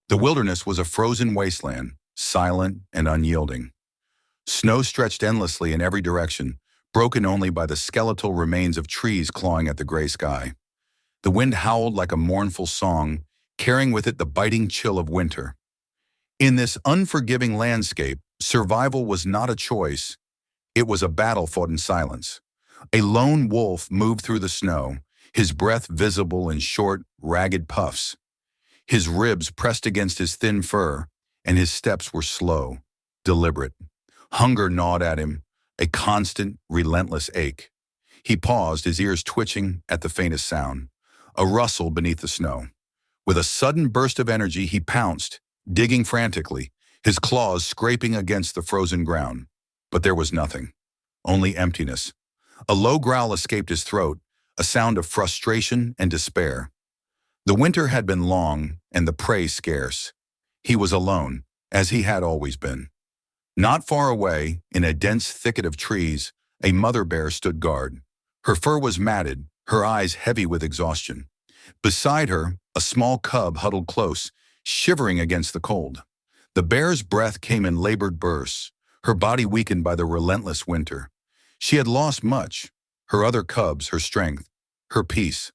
The wilderness was a frozen wasteland, silent and unyielding. Snow stretched endlessly in every direction, broken only by the skeletal remains of trees clawing at the gray sky. The wind howled like a mournful song, carrying with it the biting chill of winter. In this unforgiving landscape, survival was not a choice. It was a battle fought in silence. A lone wolf moved through the snow, his breath visible in short, ragged puffs. His ribs pressed against his thin fur, and his steps were slow, deliberate. Hunger gnawed at him, a constant, relentless ache. He paused, his ears twitching at the faintest sound, a rustle beneath the snow. With a sudden burst of energy, he pounced, digging frantically, his claws scraping against the frozen ground. But there was nothing, only emptiness. A low growl escaped his throat, a sound of frustration and despair. The winter had been long and the prey scarce. He was alone, as he had always been. Not far away, in a dense thicket of trees, a mother bear stood guard. Her fur was matted, her eyes heavy with exhaustion. Beside her, a small cub huddled close, shivering against the cold. The bear's breath came in labored bursts, her body weakened by the relentless winter. She had lost much, her other cubs, her strength, her peace.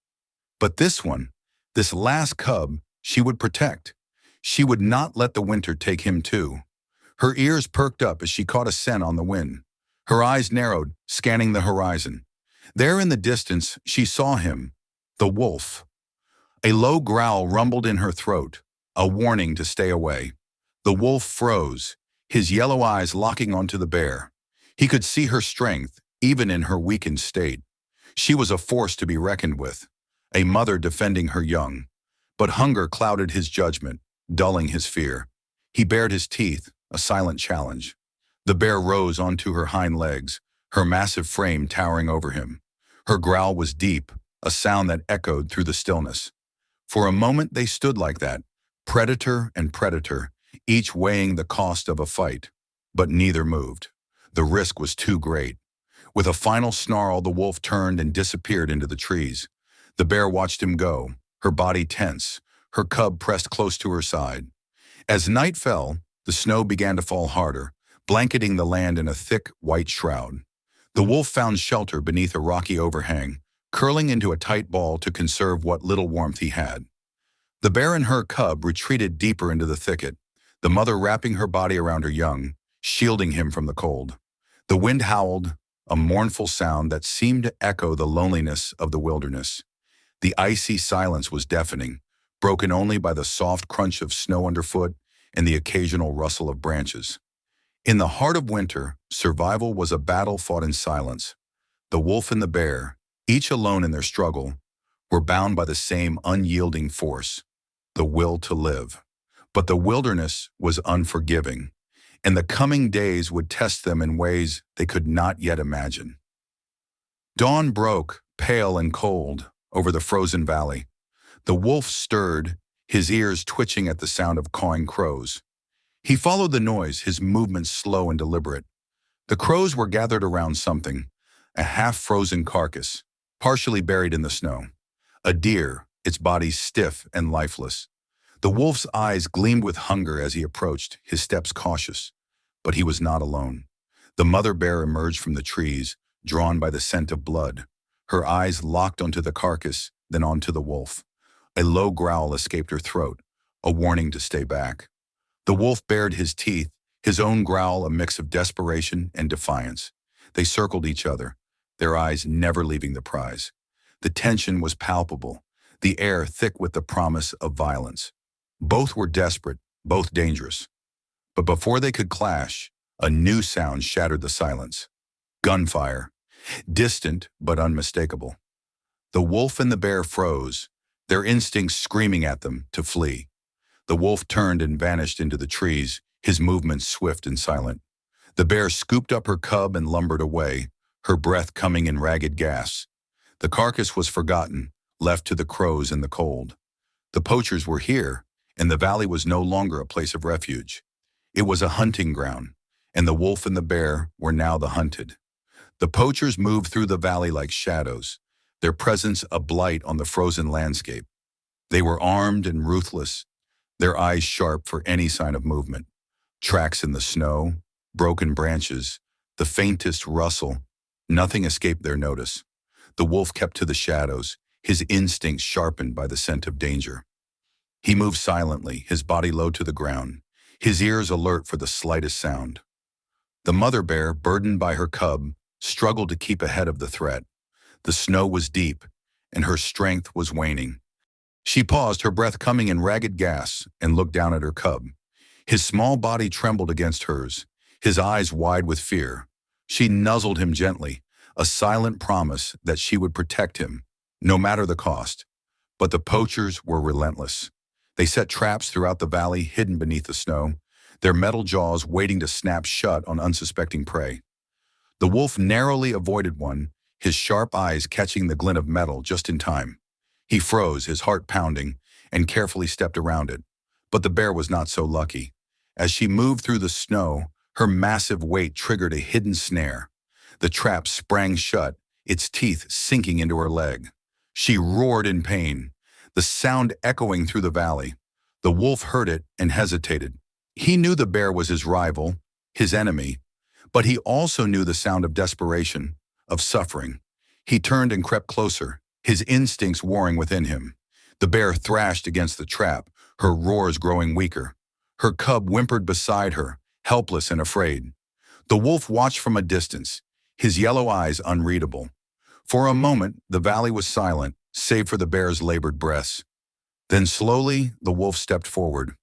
But this one, this last cub, she would protect. She would not let the winter take him too. Her ears perked up as she caught a scent on the wind. Her eyes narrowed, scanning the horizon. There in the distance, she saw him, the wolf. A low growl rumbled in her throat, a warning to stay away. The wolf froze, his yellow eyes locking onto the bear. He could see her strength, even in her weakened state. She was a force to be reckoned with, a mother defending her young. But hunger clouded his judgment, dulling his fear. He bared his teeth, a silent challenge. The bear rose onto her hind legs, her massive frame towering over him. Her growl was deep, a sound that echoed through the stillness. For a moment they stood like that, predator and predator, each weighing the cost of a fight. But neither moved. The risk was too great. With a final snarl, the wolf turned and disappeared into the trees. The bear watched him go, her body tense, her cub pressed close to her side. As night fell, the snow began to fall harder, blanketing the land in a thick, white shroud. The wolf found shelter beneath a rocky overhang, curling into a tight ball to conserve what little warmth he had. The bear and her cub retreated deeper into the thicket, the mother wrapping her body around her young, shielding him from the cold. The wind howled, a mournful sound that seemed to echo the loneliness of the wilderness. The icy silence was deafening, broken only by the soft crunch of snow underfoot and the occasional rustle of branches. In the heart of winter, survival was a battle fought in silence. The wolf and the bear, each alone in their struggle, were bound by the same unyielding force, the will to live. But the wilderness was unforgiving, and the coming days would test them in ways they could not yet imagine. Dawn broke, pale and cold, over the frozen valley. The wolf stirred, his ears twitching at the sound of cawing crows. He followed the noise, his movements slow and deliberate. The crows were gathered around something, a half-frozen carcass, partially buried in the snow. A deer, its body stiff and lifeless. The wolf's eyes gleamed with hunger as he approached, his steps cautious. But he was not alone. The mother bear emerged from the trees, drawn by the scent of blood. Her eyes locked onto the carcass, then onto the wolf. A low growl escaped her throat, a warning to stay back. The wolf bared his teeth, his own growl a mix of desperation and defiance. They circled each other, their eyes never leaving the prize. The tension was palpable, the air thick with the promise of violence. Both were desperate, both dangerous. But before they could clash, a new sound shattered the silence. Gunfire, distant but unmistakable. The wolf and the bear froze, their instincts screaming at them to flee. The wolf turned and vanished into the trees, his movements swift and silent. The bear scooped up her cub and lumbered away, her breath coming in ragged gasps. The carcass was forgotten, left to the crows in the cold. The poachers were here, and the valley was no longer a place of refuge. It was a hunting ground, and the wolf and the bear were now the hunted. The poachers moved through the valley like shadows, their presence a blight on the frozen landscape. They were armed and ruthless, their eyes sharp for any sign of movement. Tracks in the snow, broken branches, the faintest rustle. Nothing escaped their notice. The wolf kept to the shadows, his instincts sharpened by the scent of danger. He moved silently, his body low to the ground, his ears alert for the slightest sound. The mother bear, burdened by her cub, struggled to keep ahead of the threat. The snow was deep, and her strength was waning. She paused, her breath coming in ragged gasps, and looked down at her cub. His small body trembled against hers, his eyes wide with fear. She nuzzled him gently, a silent promise that she would protect him, no matter the cost. But the poachers were relentless. They set traps throughout the valley, hidden beneath the snow, their metal jaws waiting to snap shut on unsuspecting prey. The wolf narrowly avoided one, his sharp eyes catching the glint of metal just in time. He froze, his heart pounding, and carefully stepped around it. But the bear was not so lucky. As she moved through the snow, her massive weight triggered a hidden snare. The trap sprang shut, its teeth sinking into her leg. She roared in pain, the sound echoing through the valley. The wolf heard it and hesitated. He knew the bear was his rival, his enemy, but he also knew the sound of desperation, of suffering. He turned and crept closer, his instincts warring within him. The bear thrashed against the trap, her roars growing weaker. Her cub whimpered beside her, helpless and afraid. The wolf watched from a distance, his yellow eyes unreadable. For a moment, the valley was silent, save for the bear's labored breaths. Then slowly, the wolf stepped forward.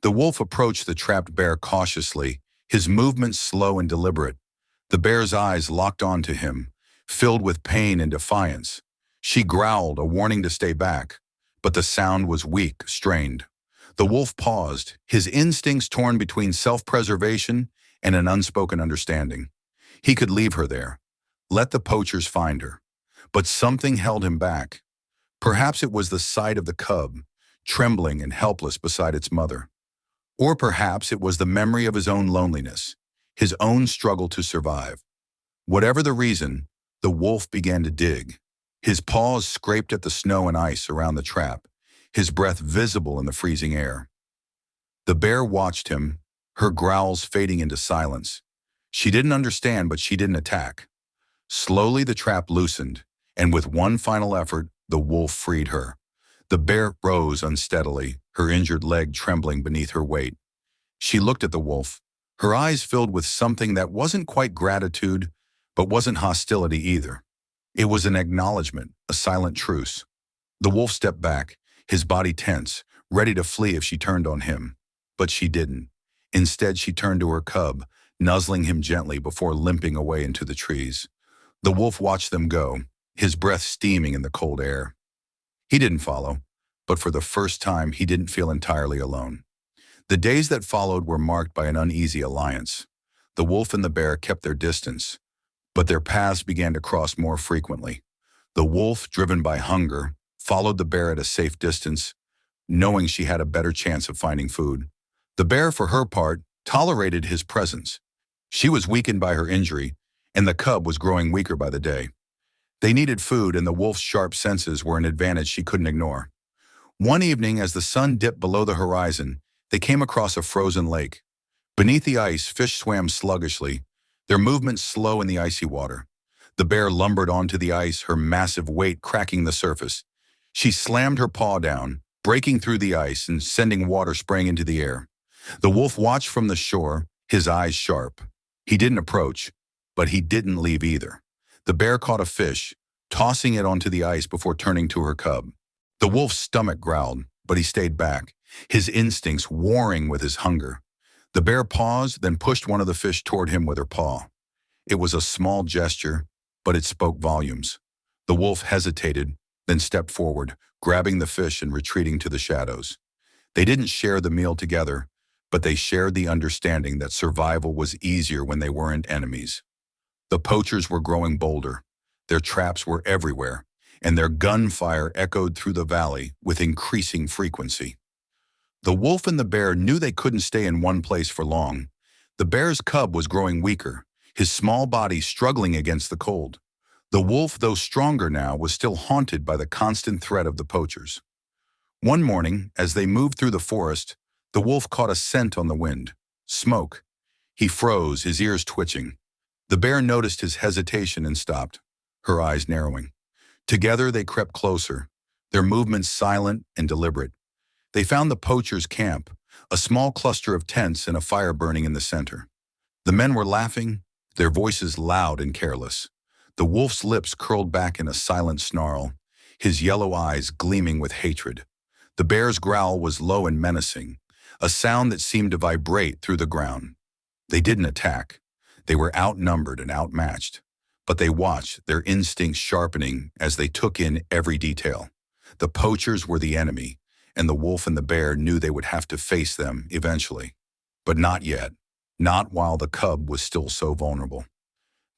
The wolf approached the trapped bear cautiously, his movements slow and deliberate. The bear's eyes locked onto him, filled with pain and defiance. She growled, a warning to stay back, but the sound was weak, strained. The wolf paused, his instincts torn between self-preservation and an unspoken understanding. He could leave her there, let the poachers find her. But something held him back. Perhaps it was the sight of the cub, trembling and helpless beside its mother. Or perhaps it was the memory of his own loneliness, his own struggle to survive. Whatever the reason, the wolf began to dig. His paws scraped at the snow and ice around the trap, his breath visible in the freezing air. The bear watched him, her growls fading into silence. She didn't understand, but she didn't attack. Slowly the trap loosened, and with one final effort, the wolf freed her. The bear rose unsteadily, her injured leg trembling beneath her weight. She looked at the wolf, her eyes filled with something that wasn't quite gratitude, but wasn't hostility either. It was an acknowledgement, a silent truce. The wolf stepped back, his body tense, ready to flee if she turned on him. But she didn't. Instead, she turned to her cub, nuzzling him gently before limping away into the trees. The wolf watched them go, his breath steaming in the cold air. He didn't follow, but for the first time, he didn't feel entirely alone. The days that followed were marked by an uneasy alliance. The wolf and the bear kept their distance, but their paths began to cross more frequently. The wolf, driven by hunger, followed the bear at a safe distance, knowing she had a better chance of finding food. The bear, for her part, tolerated his presence. She was weakened by her injury, and the cub was growing weaker by the day. They needed food, and the wolf's sharp senses were an advantage she couldn't ignore. One evening, as the sun dipped below the horizon, they came across a frozen lake. Beneath the ice, fish swam sluggishly, their movements slow in the icy water. The bear lumbered onto the ice, her massive weight cracking the surface. She slammed her paw down, breaking through the ice and sending water spraying into the air. The wolf watched from the shore, his eyes sharp. He didn't approach, but he didn't leave either. The bear caught a fish, tossing it onto the ice before turning to her cub. The wolf's stomach growled, but he stayed back, his instincts warring with his hunger. The bear paused, then pushed one of the fish toward him with her paw. It was a small gesture, but it spoke volumes. The wolf hesitated, then stepped forward, grabbing the fish and retreating to the shadows. They didn't share the meal together, but they shared the understanding that survival was easier when they weren't enemies. The poachers were growing bolder. Their traps were everywhere, and their gunfire echoed through the valley with increasing frequency. The wolf and the bear knew they couldn't stay in one place for long. The bear's cub was growing weaker, his small body struggling against the cold. The wolf, though stronger now, was still haunted by the constant threat of the poachers. One morning, as they moved through the forest, the wolf caught a scent on the wind. Smoke. He froze, his ears twitching. The bear noticed his hesitation and stopped, her eyes narrowing. Together they crept closer, their movements silent and deliberate. They found the poachers' camp, a small cluster of tents and a fire burning in the center. The men were laughing, their voices loud and careless. The wolf's lips curled back in a silent snarl, his yellow eyes gleaming with hatred. The bear's growl was low and menacing, a sound that seemed to vibrate through the ground. They didn't attack. They were outnumbered and outmatched. But they watched, their instincts sharpening as they took in every detail. The poachers were the enemy, and the wolf and the bear knew they would have to face them eventually. But not yet. Not while the cub was still so vulnerable.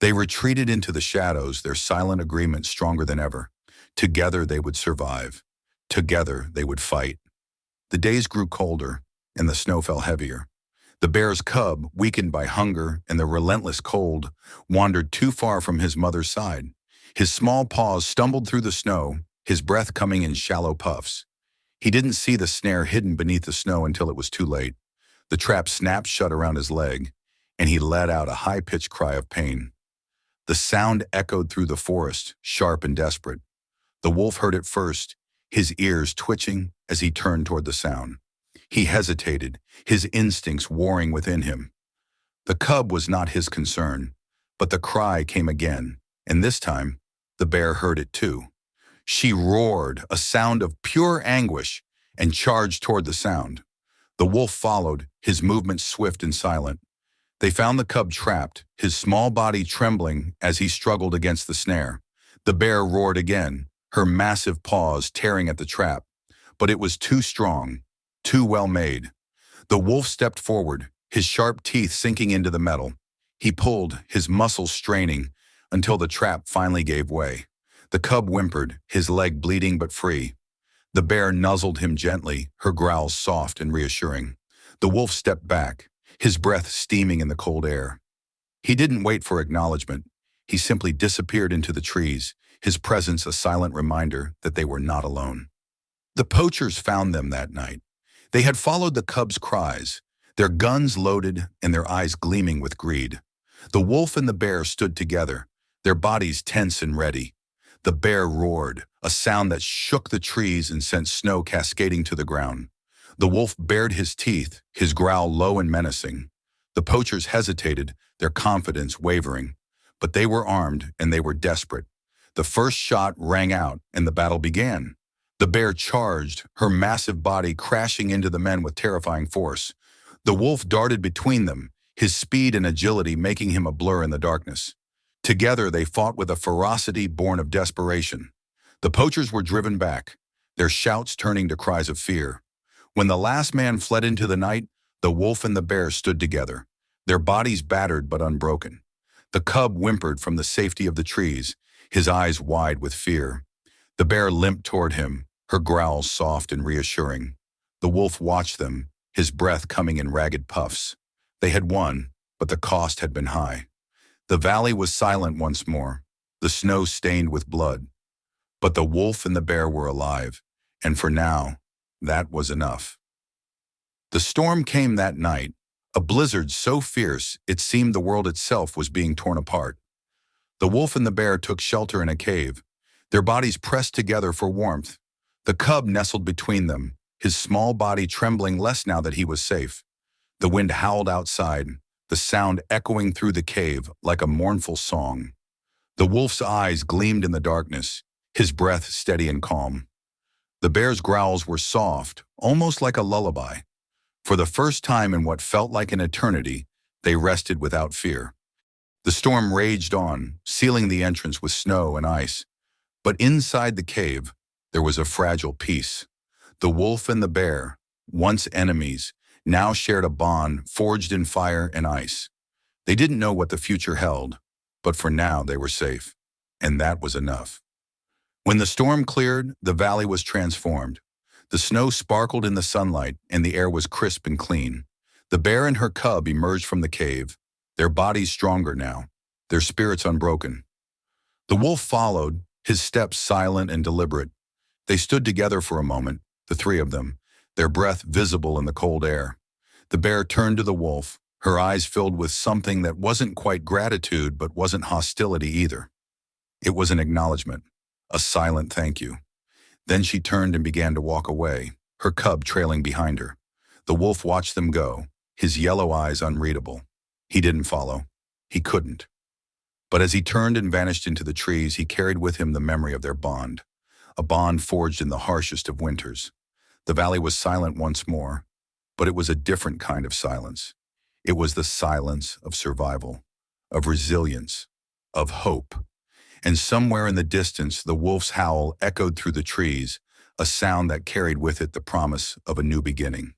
They retreated into the shadows, their silent agreement stronger than ever. Together they would survive. Together they would fight. The days grew colder, and the snow fell heavier. The bear's cub, weakened by hunger and the relentless cold, wandered too far from his mother's side. His small paws stumbled through the snow, his breath coming in shallow puffs. He didn't see the snare hidden beneath the snow until it was too late. The trap snapped shut around his leg, and he let out a high-pitched cry of pain. The sound echoed through the forest, sharp and desperate. The wolf heard it first, his ears twitching as he turned toward the sound. He hesitated, his instincts warring within him. The cub was not his concern, but the cry came again, and this time, the bear heard it too. She roared, a sound of pure anguish, and charged toward the sound. The wolf followed, his movements swift and silent. They found the cub trapped, his small body trembling as he struggled against the snare. The bear roared again, her massive paws tearing at the trap. But it was too strong, too well made. The wolf stepped forward, his sharp teeth sinking into the metal. He pulled, his muscles straining, until the trap finally gave way. The cub whimpered, his leg bleeding but free. The bear nuzzled him gently, her growls soft and reassuring. The wolf stepped back, his breath steaming in the cold air. He didn't wait for acknowledgement. He simply disappeared into the trees, his presence a silent reminder that they were not alone. The poachers found them that night. They had followed the cub's cries, their guns loaded and their eyes gleaming with greed. The wolf and the bear stood together, their bodies tense and ready. The bear roared, a sound that shook the trees and sent snow cascading to the ground. The wolf bared his teeth, his growl low and menacing. The poachers hesitated, their confidence wavering. But they were armed and they were desperate. The first shot rang out and the battle began. The bear charged, her massive body crashing into the men with terrifying force. The wolf darted between them, his speed and agility making him a blur in the darkness. Together they fought with a ferocity born of desperation. The poachers were driven back, their shouts turning to cries of fear. When the last man fled into the night, the wolf and the bear stood together, their bodies battered but unbroken. The cub whimpered from the safety of the trees, his eyes wide with fear. The bear limped toward him, her growls soft and reassuring. The wolf watched them, his breath coming in ragged puffs. They had won, but the cost had been high. The valley was silent once more, the snow stained with blood. But the wolf and the bear were alive, and for now, that was enough. The storm came that night, a blizzard so fierce it seemed the world itself was being torn apart. The wolf and the bear took shelter in a cave, their bodies pressed together for warmth. The cub nestled between them, his small body trembling less now that he was safe. The wind howled outside, the sound echoing through the cave like a mournful song. The wolf's eyes gleamed in the darkness, his breath steady and calm. The bear's growls were soft, almost like a lullaby. For the first time in what felt like an eternity, they rested without fear. The storm raged on, sealing the entrance with snow and ice. But inside the cave, there was a fragile peace. The wolf and the bear, once enemies, now shared a bond forged in fire and ice. They didn't know what the future held, but for now they were safe, and that was enough. When the storm cleared, the valley was transformed. The snow sparkled in the sunlight, and the air was crisp and clean. The bear and her cub emerged from the cave, their bodies stronger now, their spirits unbroken. The wolf followed, his steps silent and deliberate. They stood together for a moment, the three of them, their breath visible in the cold air. The bear turned to the wolf, her eyes filled with something that wasn't quite gratitude but wasn't hostility either. It was an acknowledgement, a silent thank you. Then she turned and began to walk away, her cub trailing behind her. The wolf watched them go, his yellow eyes unreadable. He didn't follow. He couldn't. But as he turned and vanished into the trees, he carried with him the memory of their bond, a bond forged in the harshest of winters. The valley was silent once more, but it was a different kind of silence. It was the silence of survival, of resilience, of hope. And somewhere in the distance, the wolf's howl echoed through the trees, a sound that carried with it the promise of a new beginning.